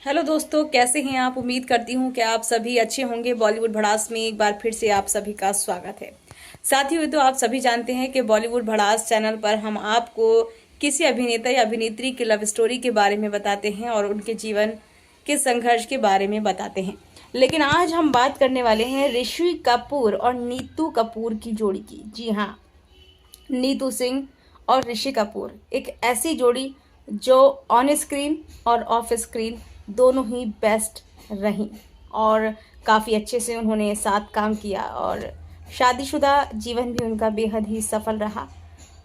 Hello दोस्तों, कैसे हैं आप। उम्मीद करती हूँ कि आप सभी अच्छे होंगे। बॉलीवुड भड़ास में एक बार फिर से आप सभी का स्वागत है। साथियों, तो आप सभी जानते हैं कि बॉलीवुड भड़ास चैनल पर हम आपको किसी अभिनेता या अभिनेत्री की लव स्टोरी के बारे में बताते हैं और उनके जीवन के संघर्ष के बारे में बताते हैं। लेकिन आज हम बात करने वाले हैं ऋषि कपूर और नीतू कपूर की जोड़ी की। जी हाँ, नीतू सिंह और ऋषि कपूर एक ऐसी जोड़ी जो ऑन स्क्रीन और ऑफ स्क्रीन दोनों ही बेस्ट रहीं और काफ़ी अच्छे से उन्होंने साथ काम किया और शादीशुदा जीवन भी उनका बेहद ही सफल रहा।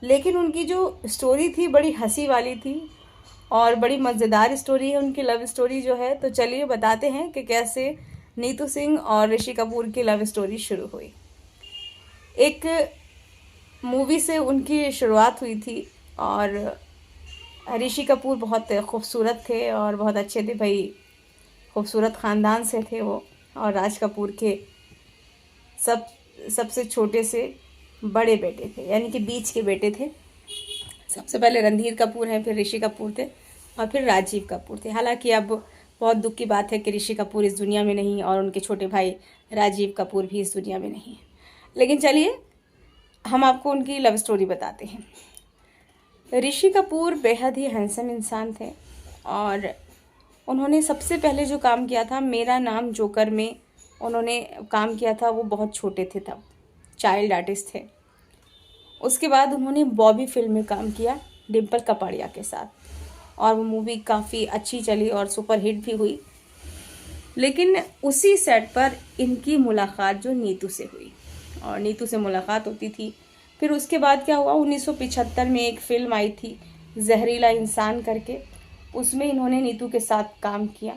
लेकिन उनकी जो स्टोरी थी बड़ी हंसी वाली थी और बड़ी मज़ेदार स्टोरी है उनकी लव स्टोरी जो है। तो चलिए बताते हैं कि कैसे नीतू सिंह और ऋषि कपूर की लव स्टोरी शुरू हुई। एक मूवी से उनकी शुरुआत हुई थी और ऋषि कपूर बहुत खूबसूरत थे और बहुत अच्छे थे भाई, खूबसूरत ख़ानदान से थे वो। और राज कपूर के सबसे छोटे से बड़े बेटे थे, यानी कि बीच के बेटे थे। सबसे पहले रणधीर कपूर हैं, फिर ऋषि कपूर थे और फिर राजीव कपूर थे। हालांकि अब बहुत दुख की बात है कि ऋषि कपूर इस दुनिया में नहीं और उनके छोटे भाई राजीव कपूर भी इस दुनिया में नहीं है। लेकिन चलिए हम आपको उनकी लव स्टोरी बताते हैं। ऋषि कपूर बेहद ही हैंडसम इंसान थे और उन्होंने सबसे पहले जो काम किया था मेरा नाम जोकर में उन्होंने काम किया था। वो बहुत छोटे थे तब, चाइल्ड आर्टिस्ट थे। उसके बाद उन्होंने बॉबी फिल्म में काम किया डिम्पल कपाड़िया के साथ और वो मूवी काफ़ी अच्छी चली और सुपर हिट भी हुई। लेकिन उसी सेट पर इनकी मुलाकात जो नीतू से हुई और नीतू से मुलाकात होती थी। फिर उसके बाद क्या हुआ, 1975 में एक फ़िल्म आई थी जहरीला इंसान करके, उसमें इन्होंने नीतू के साथ काम किया।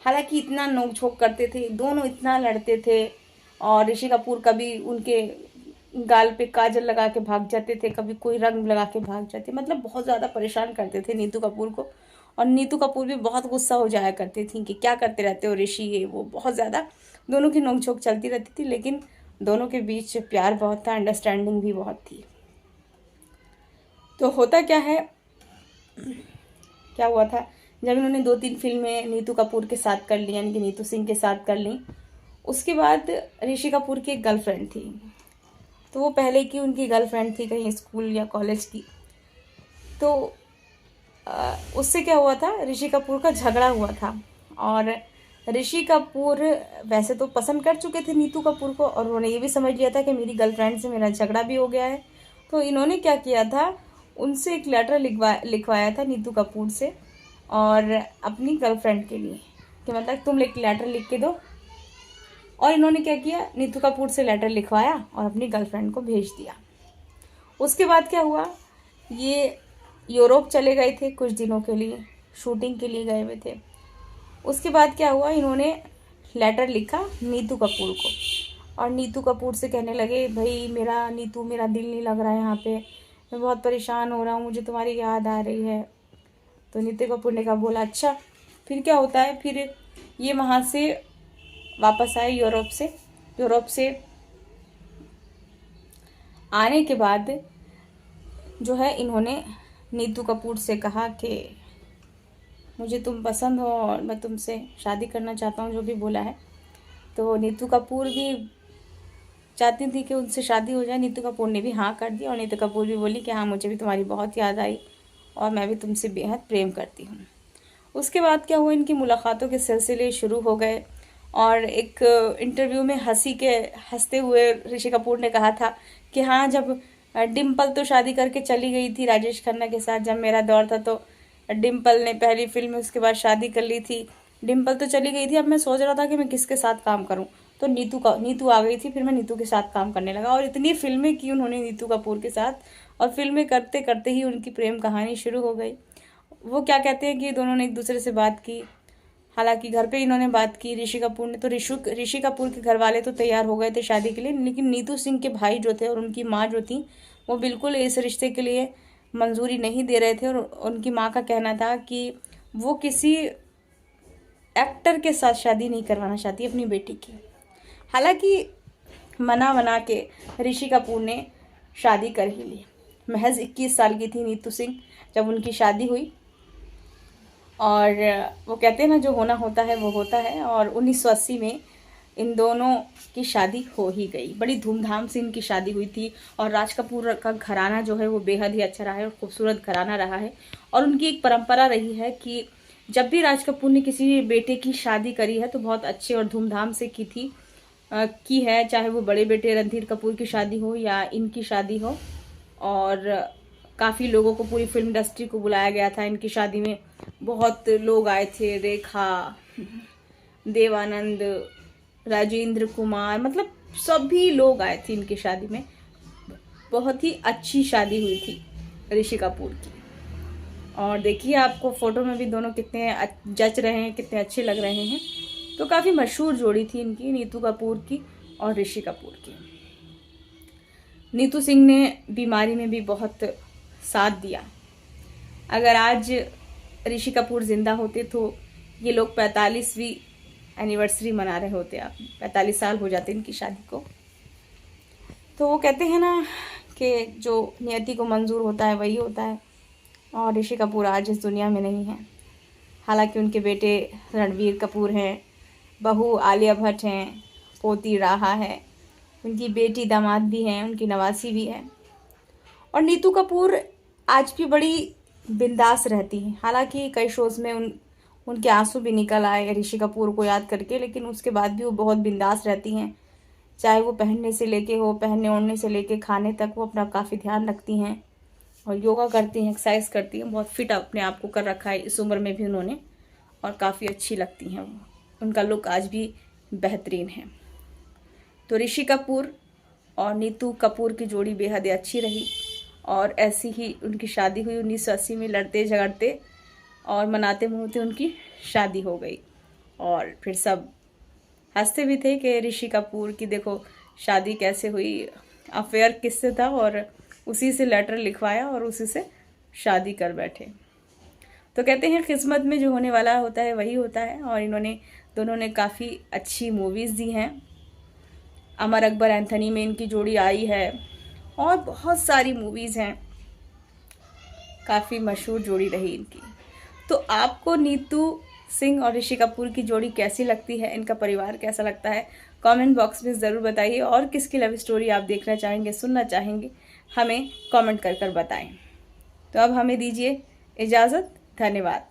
हालांकि इतना नोक झोंक करते थे दोनों, इतना लड़ते थे और ऋषि कपूर कभी उनके गाल पे काजल लगा के भाग जाते थे, कभी कोई रंग लगा के भाग जाते, मतलब बहुत ज़्यादा परेशान करते थे नीतू कपूर को। और नीतू कपूर भी बहुत गुस्सा हो जाया करती थी कि क्या करते रहते हो ऋषि, ये वो, बहुत ज़्यादा दोनों की नोक झोंक चलती रहती थी। लेकिन दोनों के बीच प्यार बहुत था, अंडरस्टैंडिंग भी बहुत थी। तो होता क्या है, क्या हुआ था, जब इन्होंने 2-3 फिल्में नीतू कपूर के साथ कर ली, यानी कि नीतू सिंह के साथ कर ली, उसके बाद ऋषि कपूर की एक गर्लफ्रेंड थी। तो वो पहले की उनकी गर्लफ्रेंड थी, कहीं स्कूल या कॉलेज की। तो उससे क्या हुआ था, ऋषि कपूर का झगड़ा हुआ था और ऋषि कपूर वैसे तो पसंद कर चुके थे नीतू कपूर को और उन्होंने ये भी समझ लिया था कि मेरी गर्लफ्रेंड से मेरा झगड़ा भी हो गया है। तो इन्होंने क्या किया था, उनसे एक लेटर लिखवाया था नीतू कपूर से और अपनी गर्लफ्रेंड के लिए, कि मतलब तुम एक लेटर लिख के दो। और इन्होंने क्या किया, नीतू कपूर से लेटर लिखवाया और अपनी गर्लफ्रेंड को भेज दिया। उसके बाद क्या हुआ, ये यूरोप चले गए थे कुछ दिनों के लिए, शूटिंग के लिए गए हुए थे। उसके बाद क्या हुआ, इन्होंने लेटर लिखा नीतू कपूर को और नीतू कपूर से कहने लगे, भाई मेरा नीतू, मेरा दिल नहीं लग रहा है यहाँ पे, मैं बहुत परेशान हो रहा हूँ, मुझे तुम्हारी याद आ रही है। तो नीतू कपूर ने कहा, बोला अच्छा। फिर क्या होता है, फिर ये वहाँ से वापस आए यूरोप से आने के बाद जो है इन्होंने नीतू कपूर से कहा कि मुझे तुम पसंद हो और मैं तुमसे शादी करना चाहता हूँ, जो भी बोला है। तो नीतू कपूर भी चाहती थी कि उनसे शादी हो जाए। नीतू कपूर ने भी हाँ कर दी और नीतू कपूर भी बोली कि हाँ, मुझे भी तुम्हारी बहुत याद आई और मैं भी तुमसे बेहद प्रेम करती हूँ। उसके बाद क्या हुआ, इनकी मुलाकातों के सिलसिले शुरू हो गए और एक इंटरव्यू में हंसते हुए ऋषि कपूर ने कहा था कि हाँ, जब डिम्पल तो शादी करके चली गई थी राजेश खन्ना के साथ, जब मेरा दौर था तो डिम्पल ने पहली फिल्म में उसके बाद शादी कर ली थी, डिम्पल तो चली गई थी, अब मैं सोच रहा था कि मैं किसके साथ काम करूं, तो नीतू आ गई थी, फिर मैं नीतू के साथ काम करने लगा। और इतनी फिल्में की उन्होंने नीतू कपूर के साथ और फिल्में करते करते ही उनकी प्रेम कहानी शुरू हो गई। वो क्या कहते हैं कि दोनों ने एक दूसरे से बात की, हालांकि घर पे इन्होंने बात की ऋषि कपूर ने, तो ऋषि कपूर के घर वाले तो तैयार हो गए थे शादी के लिए, लेकिन नीतू सिंह के भाई जो थे और उनकी माँ जो थी वो बिल्कुल इस रिश्ते के लिए मंजूरी नहीं दे रहे थे। और उनकी माँ का कहना था कि वो किसी एक्टर के साथ शादी नहीं करवाना चाहती अपनी बेटी की। हालांकि मना के ऋषि कपूर ने शादी कर ही ली। महज 21 साल की थी नीतू सिंह जब उनकी शादी हुई और वो कहते हैं ना, जो होना होता है वो होता है। और 1980 में इन दोनों की शादी हो ही गई। बड़ी धूमधाम से इनकी शादी हुई थी। और राज कपूर का घराना जो है वो बेहद ही अच्छा रहा है और खूबसूरत घराना रहा है। और उनकी एक परंपरा रही है कि जब भी राज कपूर ने किसी बेटे की शादी करी है तो बहुत अच्छे और धूमधाम से की है, चाहे वो बड़े बेटे रणधीर कपूर की शादी हो या इनकी शादी हो। और काफ़ी लोगों को, पूरी फिल्म इंडस्ट्री को बुलाया गया था इनकी शादी में। बहुत लोग आए थे, रेखा, देवानंद, राजेंद्र कुमार, मतलब सभी लोग आए थे इनकी शादी में। बहुत ही अच्छी शादी हुई थी ऋषि कपूर की। और देखिए आपको फोटो में भी दोनों कितने जच रहे हैं, कितने अच्छे लग रहे हैं। तो काफ़ी मशहूर जोड़ी थी इनकी, नीतू कपूर की और ऋषि कपूर की। नीतू सिंह ने बीमारी में भी बहुत साथ दिया। अगर आज ऋषि कपूर जिंदा होते तो ये लोग 45वीं एनिवर्सरी मना रहे होते। आप 45 साल हो जाते इनकी शादी को। तो वो कहते हैं ना कि जो नियति को मंजूर होता है वही होता है। और ऋषि कपूर आज इस दुनिया में नहीं है। हालांकि उनके बेटे रणबीर कपूर हैं, बहू आलिया भट्ट हैं, पोती राहा है, उनकी बेटी दामाद भी हैं, उनकी नवासी भी है। और नीतू कपूर आज भी बड़ी बिंदास रहती हैं। हालांकि कई शोज़ में उनके आंसू भी निकल आए ऋषि कपूर को याद करके, लेकिन उसके बाद भी वो बहुत बिंदास रहती हैं। चाहे वो पहनने से लेके हो, पहनने ओढ़ने से लेके खाने तक, वो अपना काफ़ी ध्यान रखती हैं और योगा करती हैं, एक्सरसाइज करती हैं। बहुत फिट अपने आप को कर रखा है इस उम्र में भी उन्होंने, और काफ़ी अच्छी लगती हैं वो। उनका लुक आज भी बेहतरीन है। तो ऋषि कपूर और नीतू कपूर की जोड़ी बेहद अच्छी रही। और ऐसी ही उनकी शादी हुई 1980 में, लड़ते झगड़ते और मनाते मनाते उनकी शादी हो गई। और फिर सब हंसते भी थे कि ऋषि कपूर की देखो शादी कैसे हुई, अफेयर किससे था और उसी से लेटर लिखवाया और उसी से शादी कर बैठे। तो कहते हैं किस्मत में जो होने वाला होता है वही होता है। और दोनों ने काफ़ी अच्छी मूवीज़ दी हैं। अमर अकबर एंथनी में इनकी जोड़ी आई है और बहुत सारी मूवीज़ हैं। काफ़ी मशहूर जोड़ी रही इनकी। तो आपको नीतू सिंह और ऋषि कपूर की जोड़ी कैसी लगती है, इनका परिवार कैसा लगता है, कमेंट बॉक्स में ज़रूर बताइए। और किसकी लव स्टोरी आप देखना चाहेंगे, सुनना चाहेंगे, हमें कमेंट कर बताएं। तो अब हमें दीजिए इजाज़त। धन्यवाद।